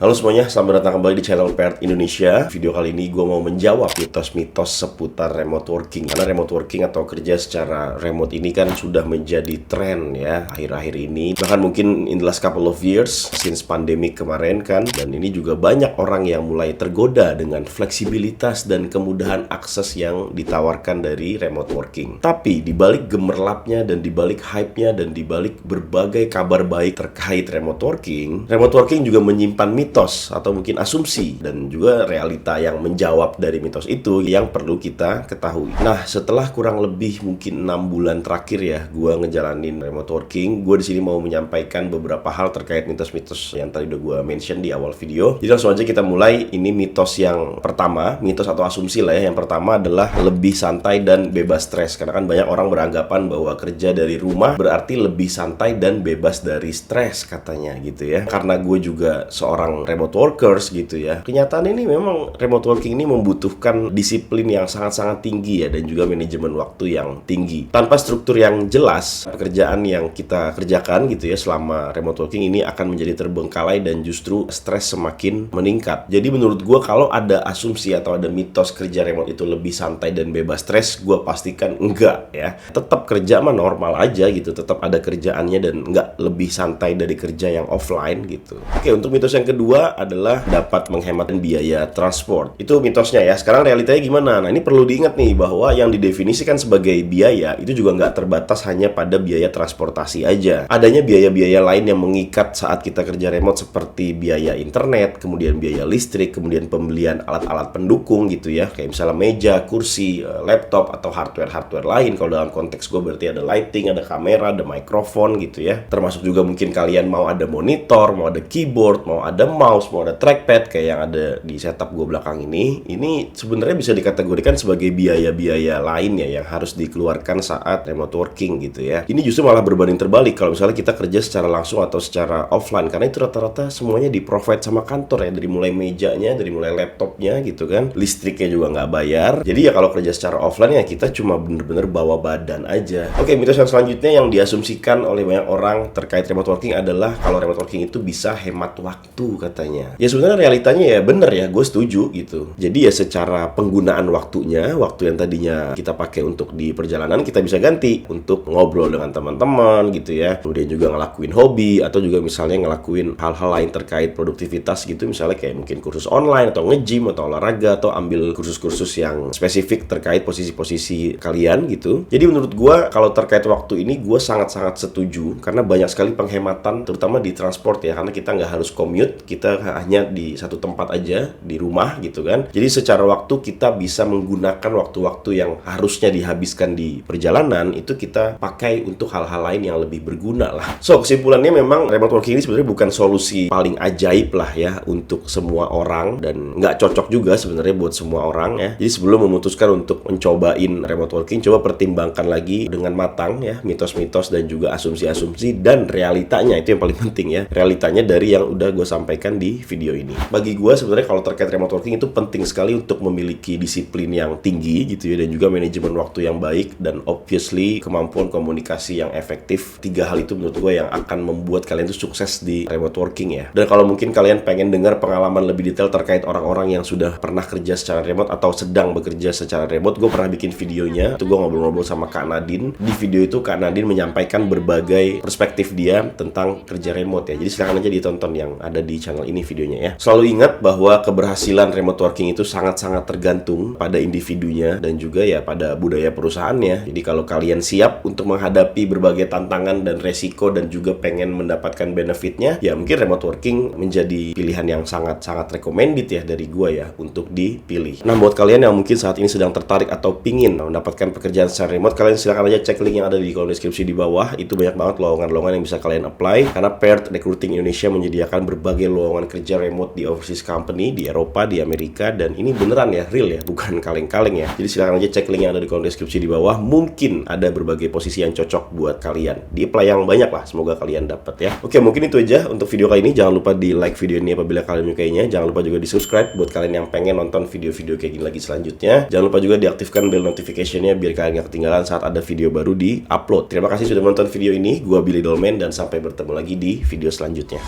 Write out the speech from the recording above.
Halo semuanya, selamat datang kembali di channel Paired Indonesia. Video kali ini gue mau menjawab mitos-mitos seputar remote working. Karena remote working atau kerja secara remote ini kan sudah menjadi tren ya akhir-akhir ini. Bahkan mungkin in the last couple of years since pandemic kemarin kan. Dan ini juga banyak orang yang mulai tergoda dengan fleksibilitas dan kemudahan akses yang ditawarkan dari remote working. Tapi dibalik gemerlapnya dan dibalik hype-nya dan dibalik berbagai kabar baik terkait remote working juga menyimpan mitos atau mungkin asumsi dan juga realita yang menjawab dari mitos itu yang perlu kita ketahui. Nah, setelah kurang lebih mungkin 6 bulan terakhir ya gue ngejalanin remote working, gue di sini mau menyampaikan beberapa hal terkait mitos-mitos yang tadi udah gue mention di awal video. Jadi langsung aja kita mulai. Ini mitos yang pertama, mitos atau asumsi lah ya. Yang pertama adalah lebih santai dan bebas stres. Karena kan banyak orang beranggapan bahwa kerja dari rumah berarti lebih santai dan bebas dari stres katanya gitu ya. Karena gue juga seorang remote workers gitu ya. Kenyataan ini memang remote working ini membutuhkan disiplin yang sangat-sangat tinggi ya dan juga manajemen waktu yang tinggi. Tanpa struktur yang jelas, pekerjaan yang kita kerjakan gitu ya selama remote working ini akan menjadi terbengkalai dan justru stres semakin meningkat. Jadi menurut gue kalau ada asumsi atau ada mitos kerja remote itu lebih santai dan bebas stres, gue pastikan enggak ya. Tetap kerja mah normal aja gitu, tetap ada kerjaannya dan enggak lebih santai dari kerja yang offline gitu. Oke, untuk mitos yang kedua adalah dapat menghemat biaya transport. Itu mitosnya ya. Sekarang realitanya gimana? Nah, ini perlu diingat nih bahwa yang didefinisikan sebagai biaya itu juga nggak terbatas hanya pada biaya transportasi aja. Adanya biaya-biaya lain yang mengikat saat kita kerja remote seperti biaya internet, kemudian biaya listrik, kemudian pembelian alat-alat pendukung gitu ya. Kayak misalnya meja, kursi, laptop, atau hardware-hardware lain. Kalau dalam konteks gue berarti ada lighting, ada kamera, ada mikrofon gitu ya. Termasuk juga mungkin kalian mau ada monitor, mau ada keyboard, mau ada mouse, mau ada trackpad kayak yang ada di setup gue belakang ini sebenarnya bisa dikategorikan sebagai biaya-biaya lain ya yang harus dikeluarkan saat remote working gitu ya. Ini justru malah berbanding terbalik kalau misalnya kita kerja secara langsung atau secara offline, karena itu rata-rata semuanya di-provide sama kantor ya, dari mulai mejanya, dari mulai laptopnya gitu kan, listriknya juga nggak bayar. Jadi ya kalau kerja secara offline ya kita cuma bener-bener bawa badan aja. Oke, mitos yang selanjutnya yang diasumsikan oleh banyak orang terkait remote working adalah kalau remote working itu bisa hemat waktu katanya. Ya sebenarnya realitanya ya bener ya, gue setuju gitu. Jadi ya secara penggunaan waktunya, waktu yang tadinya kita pakai untuk di perjalanan kita bisa ganti untuk ngobrol dengan teman-teman gitu ya. Kemudian juga ngelakuin hobi atau juga misalnya ngelakuin hal-hal lain terkait produktivitas gitu, misalnya kayak mungkin kursus online atau nge-gym atau olahraga atau ambil kursus-kursus yang spesifik terkait posisi-posisi kalian gitu. Jadi menurut gue kalau terkait waktu ini gue sangat-sangat setuju karena banyak sekali penghematan terutama di transport ya, karena kita nggak harus commute, kita hanya di satu tempat aja di rumah gitu kan. Jadi secara waktu kita bisa menggunakan waktu-waktu yang harusnya dihabiskan di perjalanan itu kita pakai untuk hal-hal lain yang lebih berguna lah. So kesimpulannya memang remote working ini sebenarnya bukan solusi paling ajaib lah ya untuk semua orang dan nggak cocok juga sebenarnya buat semua orang ya. Jadi sebelum memutuskan untuk mencobain remote working, coba pertimbangkan lagi dengan matang ya mitos-mitos dan juga asumsi-asumsi dan realitanya, itu yang paling penting ya. Realitanya dari yang udah gue sampaikan di video ini. Bagi gue sebenarnya kalau terkait remote working itu penting sekali untuk memiliki disiplin yang tinggi gitu ya, dan juga manajemen waktu yang baik dan obviously kemampuan komunikasi yang efektif. 3 hal itu menurut gue yang akan membuat kalian tuh sukses di remote working ya. Dan kalau mungkin kalian pengen dengar pengalaman lebih detail terkait orang-orang yang sudah pernah kerja secara remote atau sedang bekerja secara remote, gue pernah bikin videonya. Itu gue ngobrol-ngobrol sama Kak Nadine. Di video itu Kak Nadine menyampaikan berbagai perspektif dia tentang kerja remote ya. Jadi silakan aja ditonton yang ada di channel ini videonya ya. Selalu ingat bahwa keberhasilan remote working itu sangat-sangat tergantung pada individunya dan juga ya pada budaya perusahaannya. Jadi kalau kalian siap untuk menghadapi berbagai tantangan dan resiko dan juga pengen mendapatkan benefitnya, ya mungkin remote working menjadi pilihan yang sangat-sangat recommended ya dari gua ya untuk dipilih. Nah, buat kalian yang mungkin saat ini sedang tertarik atau pingin mendapatkan pekerjaan secara remote, kalian silakan aja cek link yang ada di kolom deskripsi di bawah. Itu banyak banget lowongan-lowongan yang bisa kalian apply karena Paired Recruiting Indonesia menyediakan berbagai lowongan kerja remote di overseas company di Eropa, di Amerika, dan ini beneran ya, real ya, bukan kaleng-kaleng ya. Jadi silakan aja cek link yang ada di kolom deskripsi di bawah. Mungkin ada berbagai posisi yang cocok buat kalian. Di apply yang banyak lah, semoga kalian dapat ya. Oke, mungkin itu aja untuk video kali ini. Jangan lupa di like video ini apabila kalian menyukainya. Jangan lupa juga di subscribe buat kalian yang pengen nonton video-video kayak gini lagi selanjutnya. Jangan lupa juga diaktifkan bell notification-nya biar kalian gak ketinggalan saat ada video baru di upload. Terima kasih sudah menonton video ini. Gua Billy Dolmen dan sampai bertemu lagi di video selanjutnya.